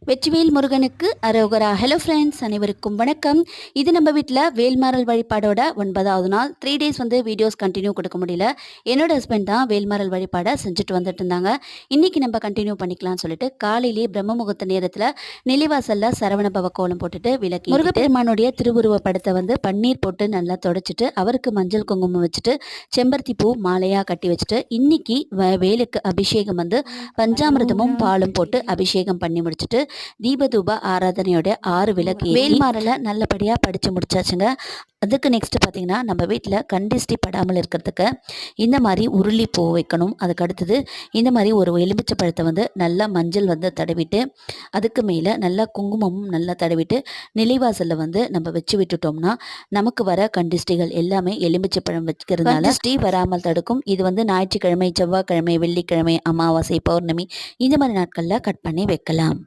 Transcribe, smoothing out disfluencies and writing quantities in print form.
வெற்றிவேல் முருகனுக்கு அரோகரா. Hello friends, அனைவருக்கும் வணக்கம். இது நம்ம வீட்டில் வேல்மாறல் வழிபாடோட 9வது நாள். 3 டேஸ் வீடியோஸ் கண்டினியூ கொடுக்க முடியல. என்னோட ஹஸ்பண்ட் தான் வேல்மாறல் வழிபாடை செஞ்சுட்டு வந்துட்டு இருந்தாங்க. இன்றைக்கி நம்ம கண்டினியூ பண்ணிக்கலாம்னு சொல்லிட்டு காலையிலேயே பிரம்ம முகூர்த்த நேரத்தில் நிலைவாசலில் சரவண பவ கோலம் போட்டுட்டு விளக்கி முருகப்பெருமானுடைய திருவுருவ படத்தை பன்னீர் போட்டு நல்லா தொடச்சிட்டு அவருக்கு மஞ்சள் குங்குமம் வச்சுட்டு செம்பருத்தி பூ மாலையாக கட்டி வச்சுட்டு இன்னைக்கு வேலுக்கு அபிஷேகம் பஞ்சாமிர்தமும் பாலும் போட்டு அபிஷேகம் பண்ணி முடிச்சுட்டு தீபதூப ஆராதனையோட 6 விளக்கு வேல்மாறலை நல்லபடியாக படித்து முடிச்சாச்சுங்க. அதுக்கு நெக்ஸ்ட் பார்த்தீங்கன்னா, நம்ம வீட்டில் கண்டிஸ்டி படாமல் இருக்கிறதுக்கு இந்த மாதிரி உருளி பூ வைக்கணும். அதுக்கு அடுத்தது இந்த மாதிரி ஒரு எலுமிச்சை பழத்தை நல்லா மஞ்சள் தடவிட்டு அதுக்கு மேலே நல்லா குங்குமமும் நல்லா தடவிட்டு நிலைவாசலில் நம்ம வச்சு விட்டுட்டோம்னா நமக்கு வர கண்டிஸ்டிகள் எல்லாமே எலுமிச்சை பழம் வைக்கிறதுனால கண்டிஸ்டி வராமல் தடுக்கும். இது ஞாயிற்றுக்கிழமை, செவ்வாய்க்கிழமை, வெள்ளிக்கிழமை, அமாவாசை, பௌர்ணமி இந்த மாதிரி நாட்களில் கட் பண்ணி வைக்கலாம்.